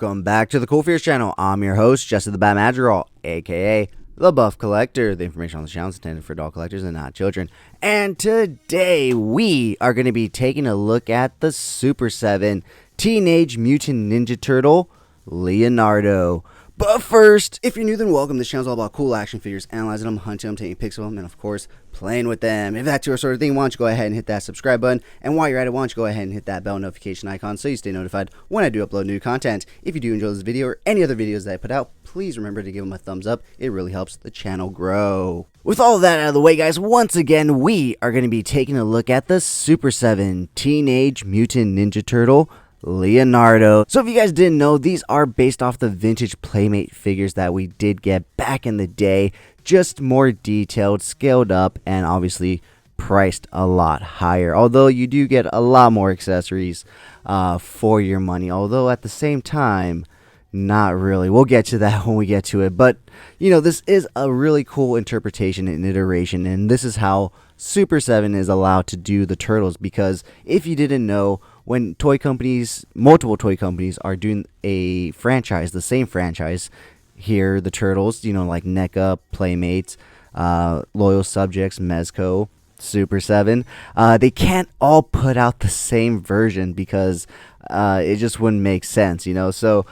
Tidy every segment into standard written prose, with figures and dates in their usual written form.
Welcome back to the CoolFigurez channel. I'm your host, Jesse the Bat Madrigal, aka the Buff Collector. The information on the channel is intended for adult collectors and not children. And today we are going to be taking a look at the Super 7 Teenage Mutant Ninja Turtle, Leonardo. But first, if you're new, then welcome. This channel is all about cool action figures, analyzing them, hunting them, taking pics of them, and of course, playing with them. If that's your sort of thing, why don't you go ahead and hit that subscribe button? And while you're at it, why don't you go ahead and hit that bell notification icon so you stay notified when I do upload new content. If you do enjoy this video or any other videos that I put out, please remember to give them a thumbs up. It really helps the channel grow. With all that out of the way, guys, once again, we are going to be taking a look at the Super 7 Teenage Mutant Ninja Turtle, Leonardo. So if you guys didn't know, these are based off the vintage Playmate figures that we did get back in the day, just more detailed, scaled up, and obviously priced a lot higher, although you do get a lot more accessories for your money, although at the same time not really. We'll get to that when we get to it. But you know, this is a really cool interpretation and iteration, and this is how Super 7 is allowed to do the turtles, because if you didn't know, when toy companies, multiple toy companies, are doing a franchise, the same franchise here, the turtles, you know, like NECA, Playmates, Loyal Subjects, Mezco, Super 7, they can't all put out the same version because it just wouldn't make sense, you know. So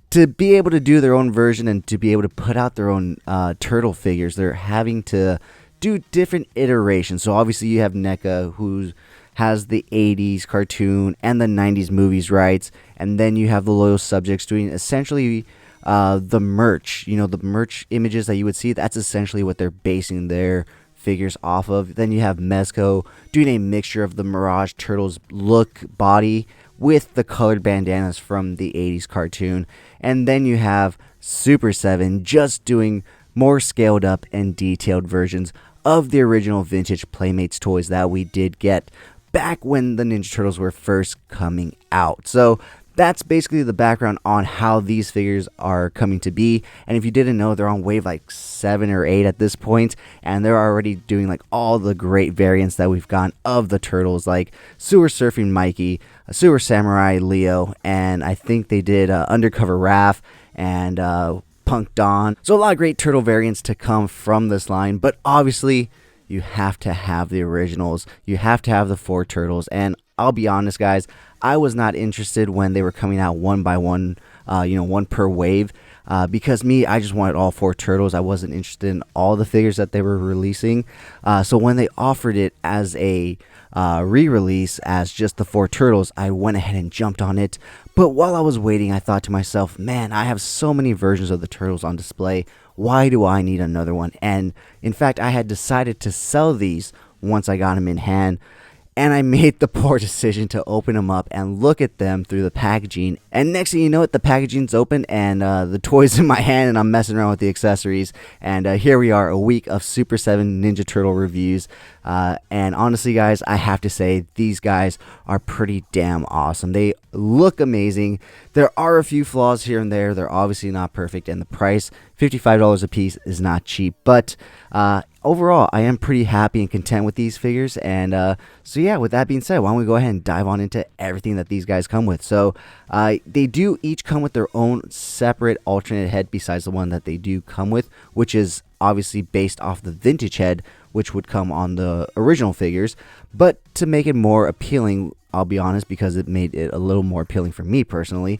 to be able to do their own version and to be able to put out their own turtle figures, they're having to do different iterations. So obviously you have NECA, who has the 80s cartoon and the 90s movies rights, and then you have the Loyal Subjects doing essentially the merch, you know, the merch images that you would see. That's essentially what they're basing their figures off of. Then you have Mezco doing a mixture of the Mirage Turtles look body with the colored bandanas from the 80s cartoon. And then you have Super 7 just doing more scaled up and detailed versions of the original vintage Playmates toys that we did get back when the Ninja Turtles were first coming out. So that's basically the background on how these figures are coming to be. And if you didn't know, they're on wave like 7 or 8 at this point, and they're already doing like all the great variants that we've gotten of the turtles, like Sewer Surfing Mikey, Sewer Samurai Leo, and I think they did Undercover Raph and Punk Don. So a lot of great turtle variants to come from this line, but obviously you have to have the originals. You have to have the 4 turtles. And I'll be honest, guys, I was not interested when they were coming out one by one, one per wave. Because I just wanted all 4 turtles. I wasn't interested in all the figures that they were releasing. So when they offered it as a re-release as just the 4 turtles, I went ahead and jumped on it. But while I was waiting, I thought to myself, man, I have so many versions of the turtles on display. Why do I need another one? And in fact, I had decided to sell these once I got them in hand. And I made the poor decision to open them up and look at them through the packaging. And next thing you know, the packaging's open and the toy's in my hand, and I'm messing around with the accessories. And here we are, a week of Super 7 Ninja Turtle reviews. And honestly, guys, I have to say, these guys are pretty damn awesome. They look amazing. There are a few flaws here and there. They're obviously not perfect. And the price, $55 a piece, is not cheap. But overall, I am pretty happy and content with these figures. And so yeah, with that being said, why don't we go ahead and dive on into everything that these guys come with. So they do each come with their own separate alternate head besides the one that they do come with, which is obviously based off the vintage head, which would come on the original figures. But to make it more appealing, I'll be honest, because it made it a little more appealing for me personally,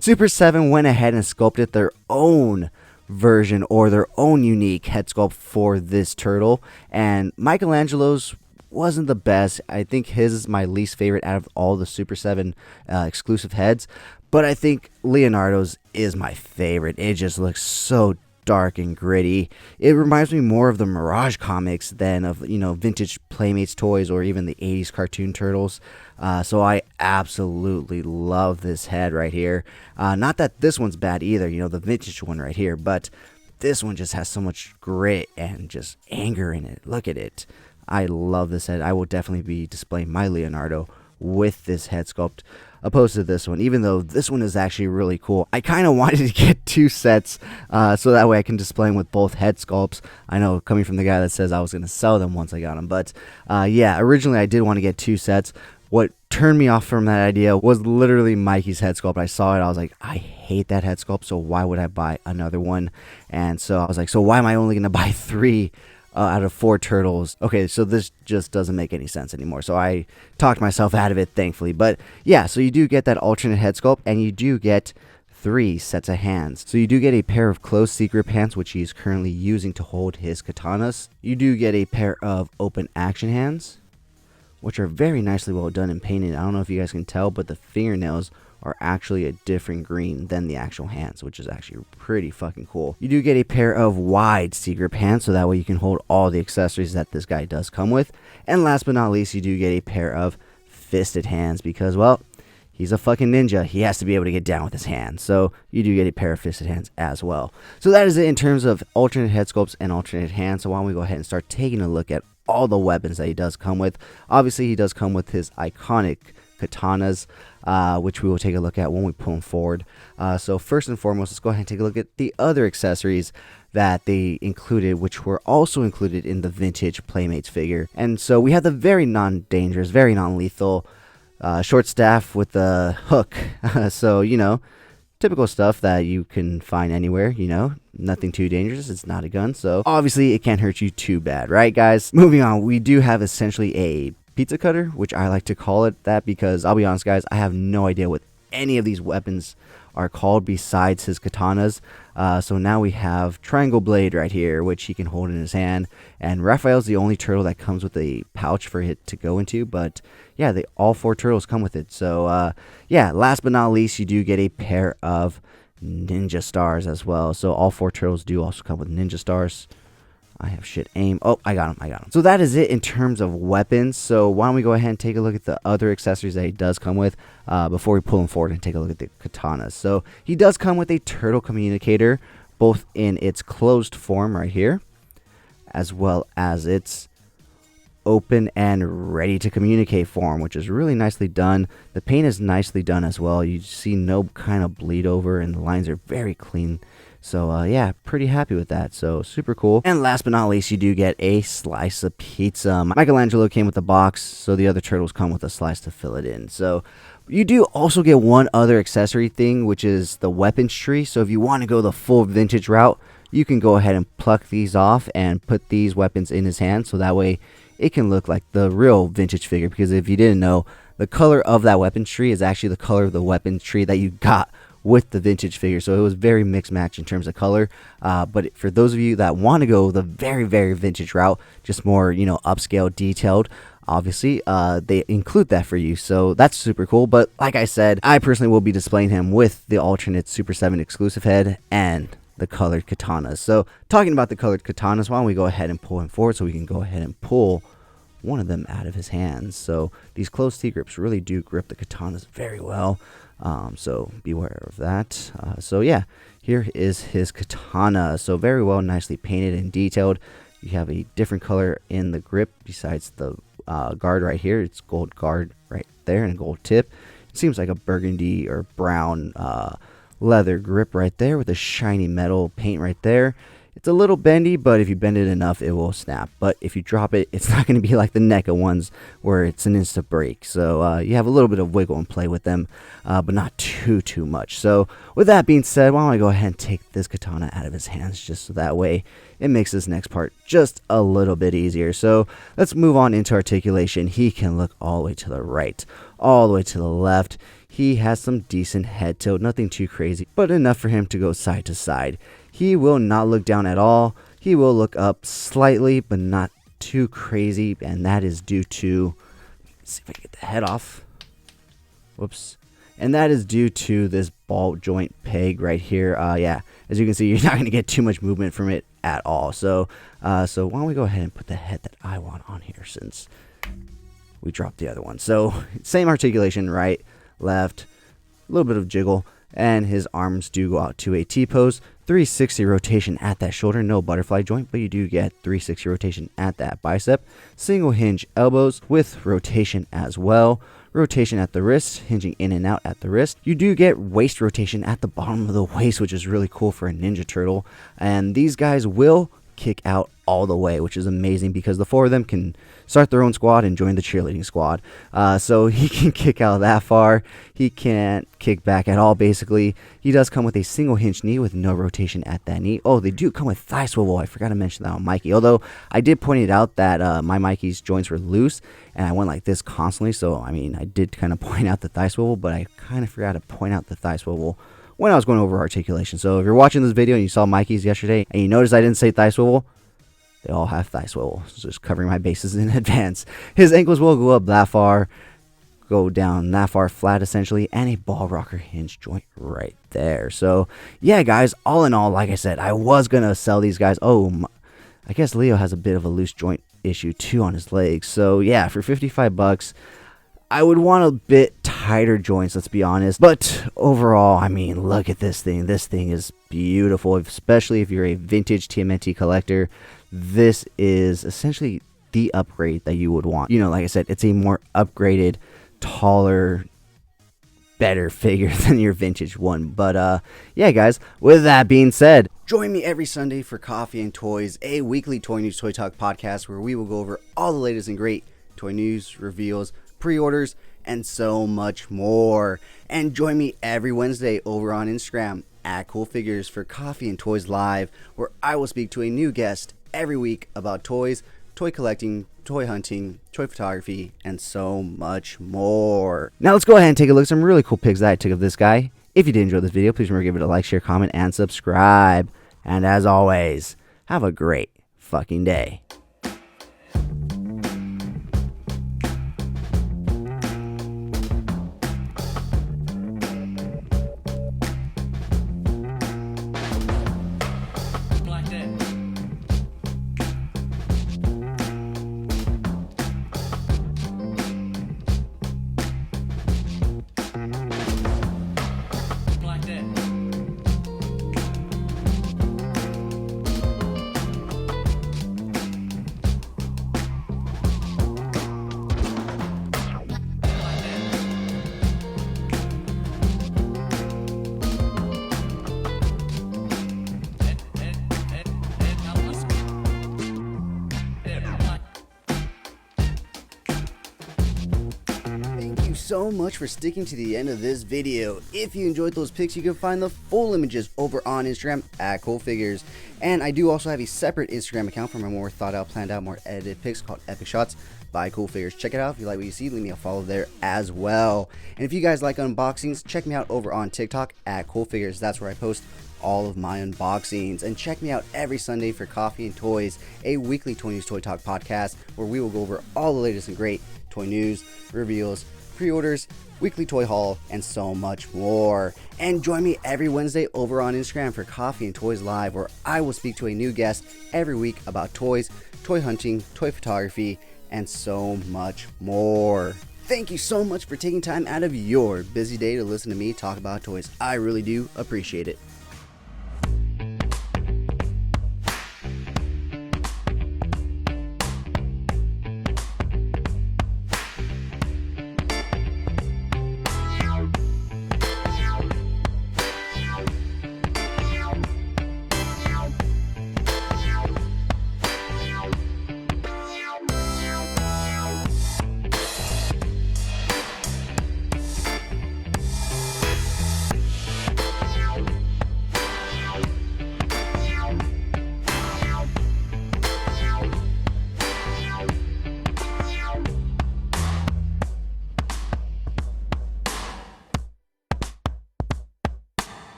Super 7 went ahead and sculpted their own version or their own unique head sculpt for this turtle. And Michelangelo's wasn't the best. I think his is my least favorite out of all the Super 7 exclusive heads, but I think Leonardo's is my favorite. It just looks so dark and gritty. It reminds me more of the Mirage comics than of, you know, vintage Playmates toys or even the 80s cartoon turtles. So I absolutely love this head right here. Not that this one's bad either, you know, the vintage one right here, but this one just has so much grit and just anger in it. Look at it. I love this head. I will definitely be displaying my Leonardo with this head sculpt opposed to this one, even though this one is actually really cool. I kind of wanted to get 2 sets so that way I can display them with both head sculpts. I know, coming from the guy that says I was going to sell them once I got them, but yeah, originally I did want to get 2 sets. What turned me off from that idea was literally Mikey's head sculpt. I saw it, I was like, I hate that head sculpt, so why would I buy another one? And so I was like, so why am I only going to buy 3 out of 4 turtles? Okay, so this just doesn't make any sense anymore. So I talked myself out of it, thankfully. But yeah, so you do get that alternate head sculpt, and you do get 3 sets of hands. So you do get a pair of closed secret hands, which he's currently using to hold his katanas. You do get a pair of open action hands, which are very nicely well done and painted. I don't know if you guys can tell, but the fingernails are actually a different green than the actual hands, which is actually pretty fucking cool. You do get a pair of wide secret hands, so that way you can hold all the accessories that this guy does come with. And last but not least, you do get a pair of fisted hands because, well, he's a fucking ninja. He has to be able to get down with his hands. So you do get a pair of fisted hands as well. So that is it in terms of alternate head sculpts and alternate hands. So why don't we go ahead and start taking a look at all the weapons that he does come with. Obviously, he does come with his iconic katanas, which we will take a look at when we pull them forward. So first and foremost, let's go ahead and take a look at the other accessories that they included, which were also included in the vintage Playmates figure. And so we have the very non-dangerous, very non-lethal short staff with the hook. So, you know, typical stuff that you can find anywhere, you know, nothing too dangerous. It's not a gun, so obviously it can't hurt you too bad, right, guys? Moving on, we do have essentially a pizza cutter, which I like to call it that because I'll be honest, guys, I have no idea what any of these weapons are called besides his katanas. So now we have Triangle Blade right here, which he can hold in his hand, and Raphael's the only turtle that comes with a pouch for it to go into, but yeah, all 4 turtles come with it. So yeah, last but not least, you do get a pair of ninja stars as well. So all 4 turtles do also come with ninja stars. I have shit aim. Oh, I got him. So that is it in terms of weapons. So why don't we go ahead and take a look at the other accessories that he does come with before we pull him forward and take a look at the katanas. So he does come with a turtle communicator, both in its closed form right here, as well as its open and ready to communicate form, which is really nicely done. The paint is nicely done as well. You see no kind of bleed over, and the lines are very clean. So yeah, pretty happy with that. So super cool. And last but not least, you do get a slice of pizza. Michelangelo came with the box, so the other turtles come with a slice to fill it in. So you do also get one other accessory thing, which is the weapons tree. So if you want to go the full vintage route, you can go ahead and pluck these off and put these weapons in his hand, so that way it can look like the real vintage figure. Because if you didn't know, the color of that weapons tree is actually the color of the weapons tree that you got with the vintage figure. So it was very mixed match in terms of color. But for those of you that want to go the very, very vintage route, just more, you know, upscale, detailed, obviously they include that for you. So that's super cool. But like I said, I personally will be displaying him with the alternate Super 7 exclusive head and the colored katanas. So talking about the colored katanas, why don't we go ahead and pull him forward so we can go ahead and pull one of them out of his hands. So these closed T-grips really do grip the katanas very well. So beware of that. So yeah, here is his katana. So very well, nicely painted and detailed. You have a different color in the grip besides the guard right here. It's gold guard right there and a gold tip. It seems like a burgundy or brown leather grip right there with a shiny metal paint right there. It's a little bendy, but if you bend it enough, it will snap. But if you drop it, it's not going to be like the NECA ones where it's an instant break. So you have a little bit of wiggle and play with them, but not too much. So with that being said, why don't I go ahead and take this katana out of his hands, just so that way it makes this next part just a little bit easier. So let's move on into articulation. He can look all the way to the right, all the way to the left. He has some decent head tilt, nothing too crazy, but enough for him to go side to side. He will not look down at all. He will look up slightly, but not too crazy, and that is due to, let's see if I can get the head off. Whoops. And that is due to this ball joint peg right here. Yeah, as you can see, you're not going to get too much movement from it at all. So why don't we go ahead and put the head that I want on here, since we dropped the other one. So same articulation, right, left, a little bit of jiggle, and his arms do go out to a T-pose. 360 rotation at that shoulder, no butterfly joint, but you do get 360 rotation at that bicep. Single hinge elbows with rotation as well. Rotation at the wrist, hinging in and out at the wrist. You do get waist rotation at the bottom of the waist, which is really cool for a Ninja Turtle. And these guys will kick out all the way, which is amazing because the 4 of them can start their own squad and join the cheerleading squad. So he can kick out that far. He can't kick back at all, basically. He does come with a single hinge knee with no rotation at that knee. Oh, they do come with thigh swivel. I forgot to mention that on Mikey. Although I did point it out that my Mikey's joints were loose and I went like this constantly. So, I mean, I did kind of point out the thigh swivel, but I kind of forgot to point out the thigh swivel when I was going over articulation. So if you're watching this video and you saw Mikey's yesterday and you noticed I didn't say thigh swivel, they all have thigh swivel. So just covering my bases in advance. His ankles will go up that far, go down that far flat essentially, and a ball rocker hinge joint right there. So yeah, guys, all in all, like I said, I was going to sell these guys. Oh, I guess Leo has a bit of a loose joint issue too on his legs. So yeah, for 55 bucks, I would want a bit tighter joints, let's be honest. But overall, I mean, look at this thing. This thing is beautiful, especially if you're a vintage TMNT collector. This is essentially the upgrade that you would want. You know, like I said, it's a more upgraded, taller, better figure than your vintage one. But yeah, guys, with that being said, join me every Sunday for Coffee and Toys, a weekly Toy News Toy Talk podcast where we will go over all the latest and great toy news, reveals, pre-orders, and so much more. And join me every Wednesday over on Instagram at CoolFigurez for Coffee and Toys Live, where I will speak to a new guest every week about toys, toy collecting, toy hunting, toy photography, and so much more. Now let's go ahead and take a look at some really cool pics that I took of this guy. If you did enjoy this video, please remember to give it a like, share, comment, and subscribe. And as always, have a great fucking day. So much for sticking to the end of this video. If you enjoyed those pics, you can find the full images over on Instagram at CoolFigurez. And I do also have a separate Instagram account for my more thought out, planned out, more edited pics called Epic Shots by CoolFigurez. Check it out. If you like what you see, leave me a follow there as well. And if you guys like unboxings, check me out over on TikTok at CoolFigurez. That's where I post all of my unboxings. And check me out every Sunday for Coffee and Toys, a weekly Toy News Toy Talk podcast where we will go over all the latest and great toy news, reveals, pre-orders, weekly toy haul, and so much more. And join me every Wednesday over on Instagram for Coffee and Toys Live, where I will speak to a new guest every week about toys, toy hunting, toy photography, and so much more. Thank you so much for taking time out of your busy day to listen to me talk about toys. I really do appreciate it.